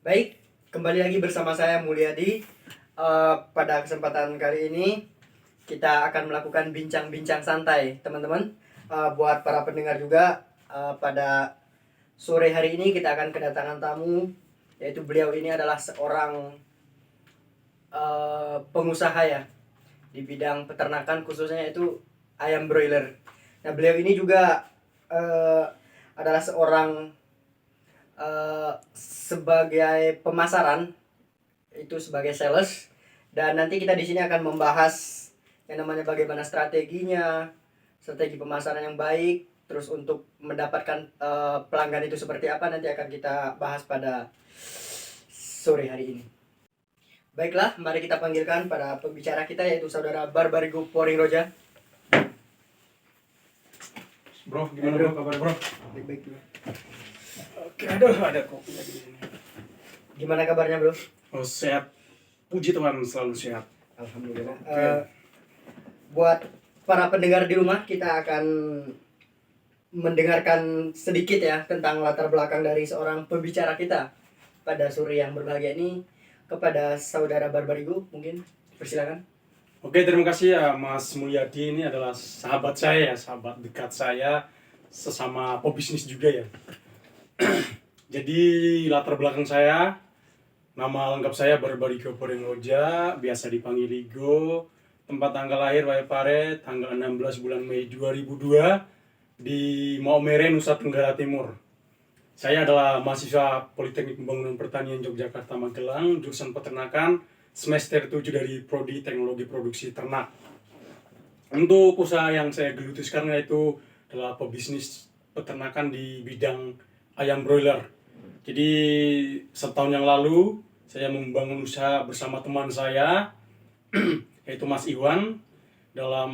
Baik, kembali lagi bersama saya Mulyadi. Pada kesempatan kali ini kita akan melakukan bincang-bincang santai, teman-teman. Buat para pendengar juga, pada sore hari ini kita akan kedatangan tamu, yaitu beliau ini adalah seorang pengusaha ya di bidang peternakan, khususnya itu ayam broiler. Nah, beliau ini juga adalah seorang sebagai pemasaran, itu sebagai sales, dan nanti kita di sini akan membahas yang namanya bagaimana strategi pemasaran yang baik, terus untuk mendapatkan pelanggan itu seperti apa, nanti akan kita bahas pada sore hari ini. Baiklah, mari kita panggilkan pada pembicara kita, yaitu saudara Barbarigo Poring Roja. Bro, gimana bro kabar bro? Baik-baik juga. Oke, aduh ada kopi lagi di sini. Gimana kabarnya bro? Oh sehat, puji Tuhan selalu sehat. Alhamdulillah. Oke. Buat para pendengar di rumah, kita akan mendengarkan sedikit ya tentang latar belakang dari seorang pembicara kita pada sore yang berbahagia ini. Kepada saudara Barbarigo, mungkin persilakan. Oke, terima kasih ya Mas Mulyadi, ini adalah sahabat saya ya, sahabat dekat saya, sesama pebisnis juga ya. Jadi latar belakang saya, nama lengkap saya Barbarigo Poring Roja, biasa dipanggil Ligo. Tempat tanggal lahir Waipare, tanggal 16 bulan Mei 2002 di Maumere, Nusa Tenggara Timur. Saya adalah mahasiswa Politeknik Pembangunan Pertanian Yogyakarta Magelang, jurusan peternakan, semester 7 dari Prodi Teknologi Produksi Ternak. Untuk usaha yang saya geluti sekarang yaitu adalah pebisnis peternakan di bidang ayam broiler. Jadi setahun yang lalu saya membangun usaha bersama teman saya yaitu Mas Iwan dalam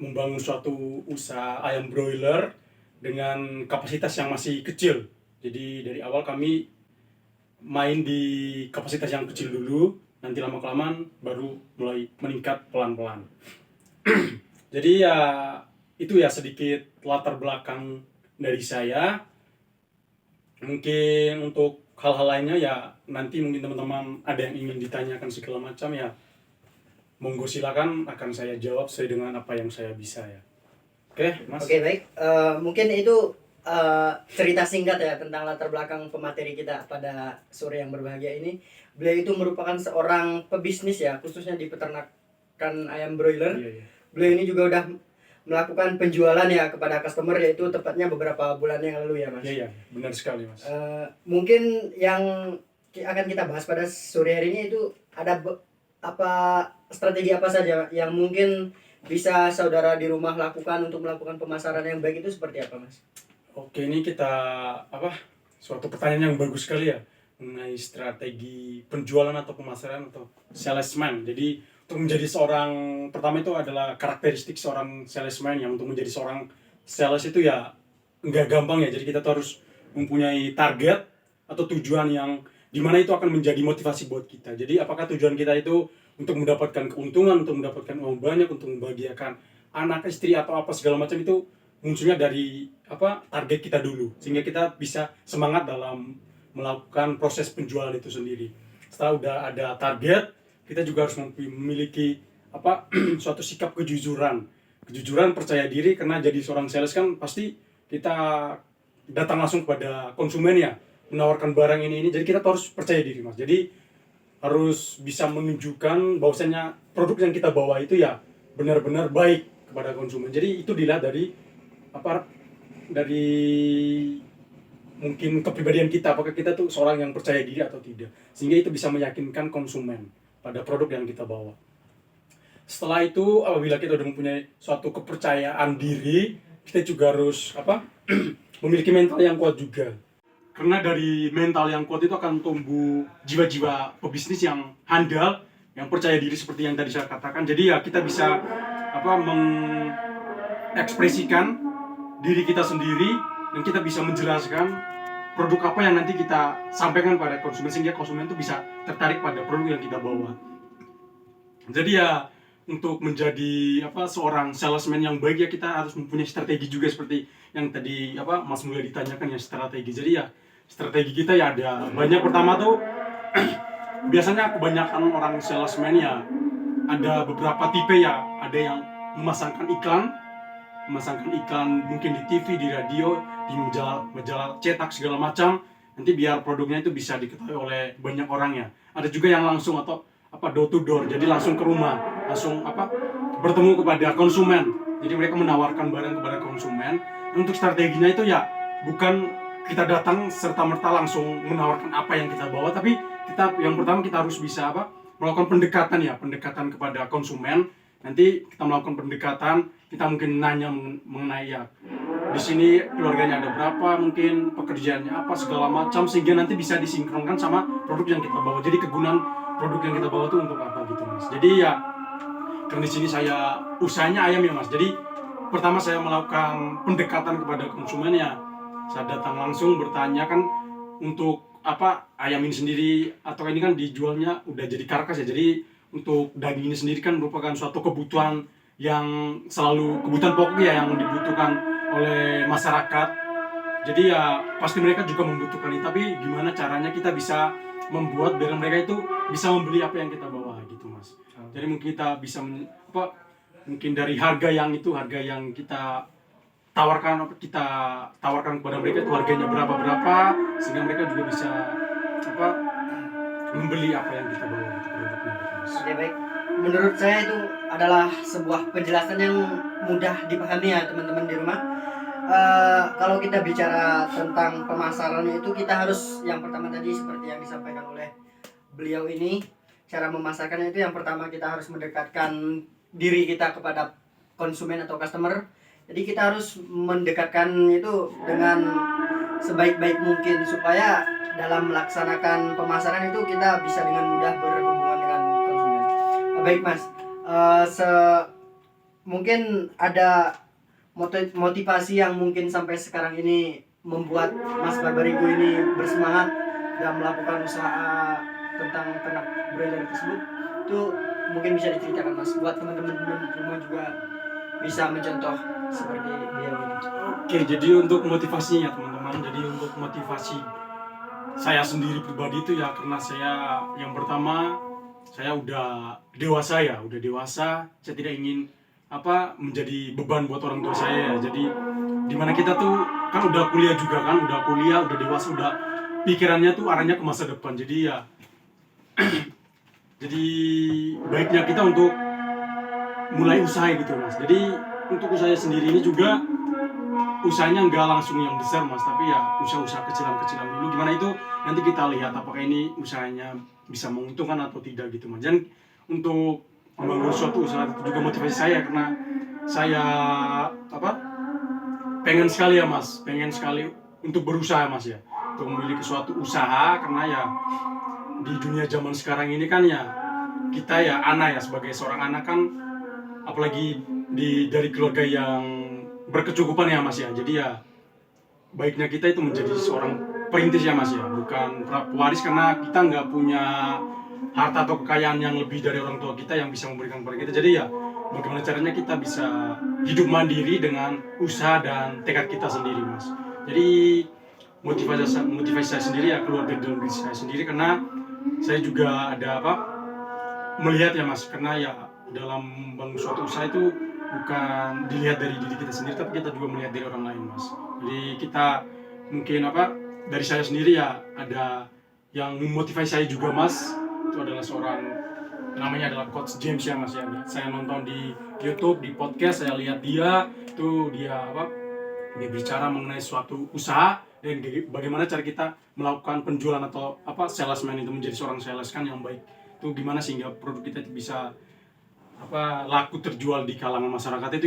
membangun suatu usaha ayam broiler dengan kapasitas yang masih kecil. Jadi dari awal kami main di kapasitas yang kecil dulu, nanti lama-kelamaan baru mulai meningkat pelan-pelan. Jadi ya itu ya sedikit latar belakang dari saya. Mungkin untuk hal-hal lainnya ya nanti mungkin teman-teman ada yang ingin ditanyakan segala macam ya monggo silakan, akan saya jawab sesuai dengan apa yang saya bisa ya. Oke, Mas. Oke, baik. Mungkin itu cerita singkat ya tentang latar belakang pemateri kita pada sore yang berbahagia ini. Beliau itu merupakan seorang pebisnis ya, khususnya di peternakan ayam broiler. Iya. Beliau ini juga udah melakukan penjualan ya kepada customer, yaitu tepatnya beberapa bulan yang lalu ya, Mas. Iya, benar sekali, Mas. Mungkin yang akan kita bahas pada sore hari ini itu ada strategi apa saja yang mungkin bisa saudara di rumah lakukan untuk melakukan pemasaran yang baik, itu seperti apa, Mas? Oke, ini kita suatu pertanyaan yang bagus sekali ya mengenai strategi penjualan atau pemasaran atau salesman. Jadi untuk menjadi seorang, pertama itu adalah karakteristik seorang salesman. Yang untuk menjadi seorang sales itu ya nggak gampang ya. Jadi kita tuh harus mempunyai target atau tujuan yang dimana itu akan menjadi motivasi buat kita. Jadi apakah tujuan kita itu untuk mendapatkan keuntungan, untuk mendapatkan uang banyak, untuk membahagiakan anak, istri atau apa segala macam, itu munculnya dari target kita dulu, sehingga kita bisa semangat dalam melakukan proses penjualan itu sendiri. Setelah udah ada target, kita juga harus memiliki suatu sikap kejujuran, percaya diri, karena jadi seorang sales kan pasti kita datang langsung kepada konsumen ya, menawarkan barang ini, jadi kita harus percaya diri, Mas. Jadi harus bisa menunjukkan bahwasanya produk yang kita bawa itu ya benar-benar baik kepada konsumen. Jadi itu dilihat dari mungkin kepribadian kita, apakah kita tuh seorang yang percaya diri atau tidak, sehingga itu bisa meyakinkan konsumen pada produk yang kita bawa. Setelah itu apabila kita sudah mempunyai suatu kepercayaan diri, kita juga harus memiliki mental yang kuat juga. Karena dari mental yang kuat itu akan tumbuh jiwa-jiwa pebisnis yang handal, yang percaya diri seperti yang tadi saya katakan. Jadi ya kita bisa mengekspresikan diri kita sendiri, dan kita bisa menjelaskan produk apa yang nanti kita sampaikan pada konsumen, sehingga konsumen itu bisa tertarik pada produk yang kita bawa. Jadi ya untuk menjadi seorang salesman yang baik ya kita harus mempunyai strategi juga, seperti yang tadi Mas Mulya ditanyakan ya, strategi. Jadi ya strategi kita ya ada banyak. Pertama tuh biasanya kebanyakan orang salesman ya ada beberapa tipe ya, ada yang memasangkan iklan mungkin di TV, di radio, di majalah cetak segala macam, nanti biar produknya itu bisa diketahui oleh banyak orang ya. Ada juga yang langsung atau door to door, jadi langsung ke rumah, langsung bertemu kepada konsumen, jadi mereka menawarkan barang kepada konsumen. Untuk strateginya itu ya bukan kita datang serta merta langsung menawarkan apa yang kita bawa, tapi yang pertama kita harus bisa melakukan pendekatan kepada konsumen. Nanti kita melakukan pendekatan, kita mungkin nanya mengenai ya di sini keluarganya ada berapa, mungkin pekerjaannya apa segala macam, sehingga nanti bisa disinkronkan sama produk yang kita bawa. Jadi kegunaan produk yang kita bawa itu untuk apa gitu mas. Jadi ya karena di sini saya usahanya ayam ya mas. Jadi pertama saya melakukan pendekatan kepada konsumen ya. Saya datang langsung bertanya kan untuk ayam ini sendiri atau ini kan dijualnya udah jadi karkas ya. Jadi untuk daging ini sendiri kan merupakan suatu kebutuhan yang selalu kebutuhan pokok ya yang dibutuhkan oleh masyarakat. Jadi ya pasti mereka juga membutuhkan ini, tapi gimana caranya kita bisa membuat biar mereka itu bisa membeli apa yang kita bawa gitu mas. Jadi mungkin kita bisa mungkin dari harga yang kita tawarkan kepada mereka itu harganya berapa sehingga mereka juga bisa membeli apa yang kita bawa gitu produknya. Oke, baik. Menurut saya itu adalah sebuah penjelasan yang mudah dipahami ya teman-teman di rumah. Kalau kita bicara tentang pemasarannya itu kita harus yang pertama tadi seperti yang disampaikan oleh beliau ini, cara memasarkannya itu yang pertama kita harus mendekatkan diri kita kepada konsumen atau customer. Jadi kita harus mendekatkan itu dengan sebaik-baik mungkin supaya dalam melaksanakan pemasaran itu kita bisa dengan mudah berhubungan dengan konsumen. Baik mas, mungkin ada motivasi yang mungkin sampai sekarang ini membuat Mas Barbarigo ini bersemangat dalam melakukan usaha tentang ternak broiler tersebut. Itu mungkin bisa diceritakan mas, buat teman-teman di rumah juga bisa mencontoh seperti beliau ini. Oke, jadi untuk motivasinya teman-teman, jadi untuk motivasi saya sendiri pribadi itu ya karena saya yang pertama saya udah dewasa, saya tidak ingin menjadi beban buat orang tua saya ya. Jadi dimana kita tuh kan udah kuliah, udah dewasa, udah pikirannya tuh arahnya ke masa depan. Jadi ya jadi baiknya kita untuk mulai usaha gitu mas. Jadi untuk usaha sendiri ini juga usahanya nggak langsung yang besar mas, tapi ya usaha kecilan-kecilan dulu. Gimana itu nanti kita lihat apakah ini usahanya bisa menguntungkan atau tidak gitu mas. Dan untuk membangun suatu usaha itu juga motivasi saya karena saya pengen sekali untuk berusaha mas ya, untuk memiliki suatu usaha. Karena ya di dunia zaman sekarang ini kan ya kita ya anak ya, sebagai seorang anak kan apalagi dari keluarga yang berkecukupan ya mas ya. Jadi ya baiknya kita itu menjadi seorang perintis ya mas ya, bukan pewaris, karena kita nggak punya harta atau kekayaan yang lebih dari orang tua kita yang bisa memberikan kepada kita. Jadi ya bagaimana caranya kita bisa hidup mandiri dengan usaha dan tekad kita sendiri mas. Jadi motivasi saya sendiri ya keluar dari dalam diri saya sendiri, karena saya juga ada melihat ya mas, karena ya dalam membangun suatu usaha itu bukan dilihat dari diri kita sendiri, tapi kita juga melihat dari orang lain mas. Jadi kita mungkin dari saya sendiri ya ada yang memotivasi saya juga mas. Itu adalah seorang namanya adalah Coach James ya mas ya. Saya nonton di YouTube, di podcast, saya lihat dia bicara mengenai suatu usaha dan bagaimana cara kita melakukan penjualan atau salesman itu menjadi seorang sales kan yang baik. Itu gimana sehingga produk kita bisa laku terjual di kalangan masyarakat. Itu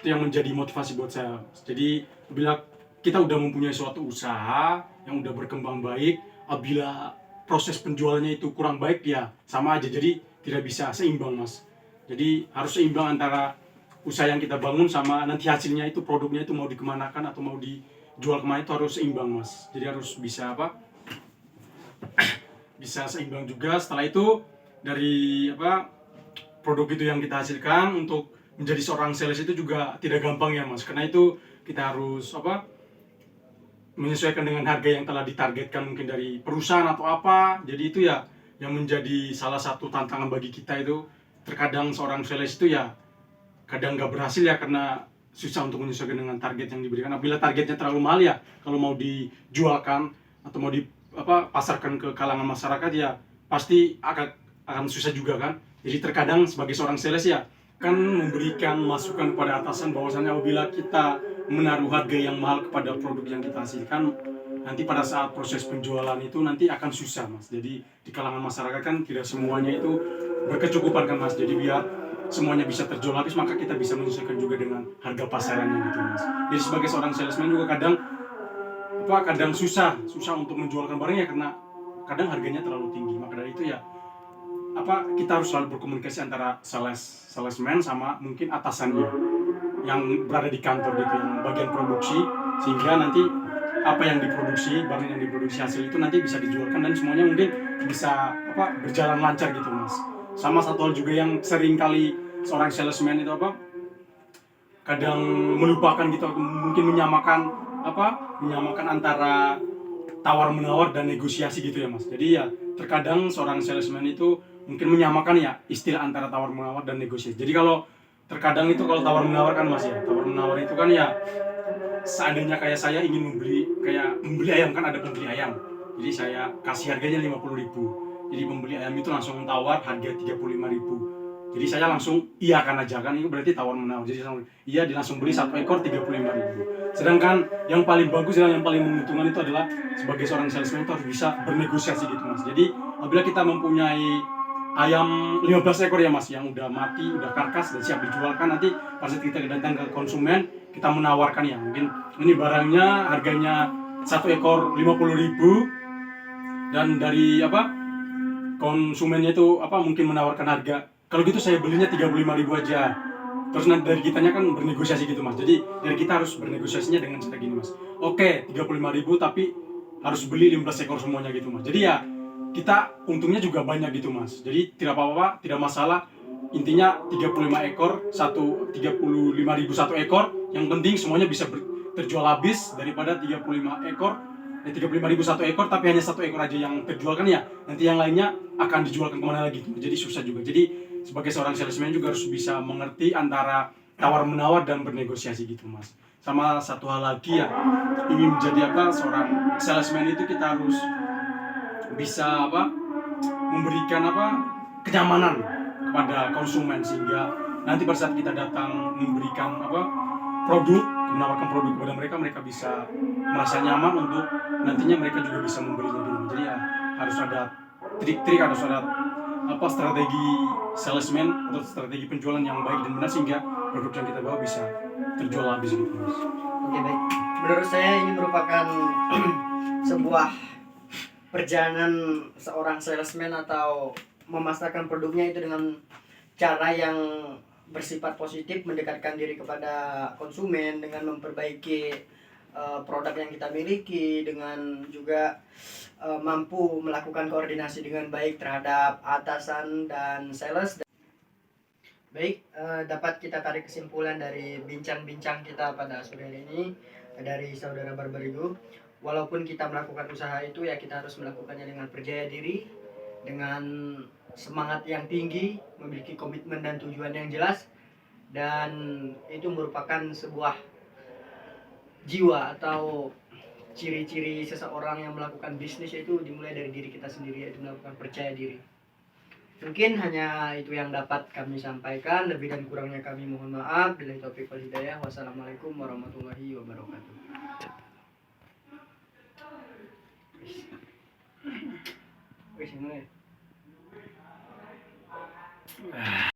yang menjadi motivasi buat saya. Jadi bila kita udah mempunyai suatu usaha yang udah berkembang baik, apabila proses penjualannya itu kurang baik ya sama aja, jadi tidak bisa seimbang mas. Jadi harus seimbang antara usaha yang kita bangun sama nanti hasilnya itu, produknya itu mau dikemanakan atau mau dijual kemana, itu harus seimbang mas. Jadi harus bisa bisa seimbang juga. Setelah itu dari produk itu yang kita hasilkan, untuk menjadi seorang sales itu juga tidak gampang ya mas, karena itu kita harus menyesuaikan dengan harga yang telah ditargetkan mungkin dari perusahaan atau apa. Jadi itu ya yang menjadi salah satu tantangan bagi kita itu. Terkadang seorang sales itu ya kadang nggak berhasil ya karena susah untuk menyesuaikan dengan target yang diberikan. Apabila targetnya terlalu mahal ya kalau mau dijualkan atau mau pasarkan ke kalangan masyarakat ya pasti akan susah juga kan. Jadi terkadang sebagai seorang sales ya kan memberikan masukan kepada atasan bahwasannya apabila kita menaruh harga yang mahal kepada produk yang kita hasilkan, nanti pada saat proses penjualan itu nanti akan susah mas. Jadi di kalangan masyarakat kan tidak semuanya itu berkecukupan kan mas. Jadi biar semuanya bisa terjual habis maka kita bisa menyesuaikan juga dengan harga pasarannya gitu mas. Jadi sebagai seorang salesman juga kadang susah untuk menjualkan barangnya karena kadang harganya terlalu tinggi. Maka dari itu ya kita harus selalu berkomunikasi antara salesman sama mungkin atasannya yang berada di kantor gitu, yang bagian produksi, sehingga nanti apa yang diproduksi, barang yang diproduksi hasil itu nanti bisa dijualkan dan semuanya mungkin bisa berjalan lancar gitu mas. Sama satu hal juga yang sering kali seorang salesman itu kadang melupakan gitu, mungkin menyamakan antara tawar menawar dan negosiasi gitu ya mas. Jadi ya terkadang seorang salesman itu mungkin menyamakan ya istilah antara tawar menawar dan negosiasi. Jadi kalau terkadang itu kalau tawar menawar kan mas ya, tawar menawar itu kan ya seandainya kayak saya ingin membeli ayam, kan ada pembeli ayam, jadi saya kasih harganya 50.000, jadi pembeli ayam itu langsung tawar harga 35.000, jadi saya langsung iyakan aja kan, itu berarti tawar menawar. Jadi dia langsung beli 1 ekor 35.000. Sedangkan yang paling bagus dan yang paling menguntungkan itu adalah sebagai seorang salesman itu harus bisa bernegosiasi gitu mas. Jadi apabila kita mempunyai ayam 15 ekor ya mas, yang udah mati, udah karkas dan siap dijualkan, nanti pas kita datang ke konsumen, kita menawarkan ya mungkin ini barangnya harganya 1 ekor 50.000 dan dari konsumennya itu mungkin menawarkan harga, kalau gitu saya belinya 35.000 aja. Terus nanti dari kitanya kan bernegosiasi gitu mas. Jadi dari kita harus bernegosiasinya dengan cara gini mas, oke 35.000 tapi harus beli 15 ekor semuanya gitu mas. Jadi ya kita untungnya juga banyak gitu mas. Jadi tidak apa-apa, tidak masalah. Intinya 35 ekor, 35.000 1 ekor. Yang penting semuanya bisa terjual habis daripada 35 ekor 35.000 1 ekor tapi hanya 1 ekor aja yang terjual kan ya. Nanti yang lainnya akan dijualkan kemana lagi. Jadi susah juga. Jadi sebagai seorang salesman juga harus bisa mengerti antara tawar menawar dan bernegosiasi gitu mas. Sama satu hal lagi ya, ingin menjadi seorang salesman itu kita harus bisa memberikan kenyamanan kepada konsumen, sehingga nanti pada saat kita datang memberikan menawarkan produk kepada mereka, mereka bisa merasa nyaman untuk nantinya mereka juga bisa membelinya gitu. Jadi ya harus ada trik-trik, harus ada strategi salesman atau strategi penjualan yang baik dan benar sehingga produk yang kita bawa bisa terjual habis gitu mas. Oke baik, menurut saya ini merupakan sebuah perjalanan seorang salesman atau memasarkan produknya itu dengan cara yang bersifat positif, mendekatkan diri kepada konsumen dengan memperbaiki produk yang kita miliki, dengan juga mampu melakukan koordinasi dengan baik terhadap atasan dan sales. Baik, dapat kita tarik kesimpulan dari bincang-bincang kita pada sore hari ini dari saudara Barbarigo. Walaupun kita melakukan usaha itu ya kita harus melakukannya dengan percaya diri, dengan semangat yang tinggi, memiliki komitmen dan tujuan yang jelas, dan itu merupakan sebuah jiwa atau ciri-ciri seseorang yang melakukan bisnis, itu dimulai dari diri kita sendiri, yaitu melakukan percaya diri. Mungkin hanya itu yang dapat kami sampaikan, lebih dan kurangnya kami mohon maaf. Billahi taufiq wal hidayah. Wassalamualaikum warahmatullahi wabarakatuh. Wis,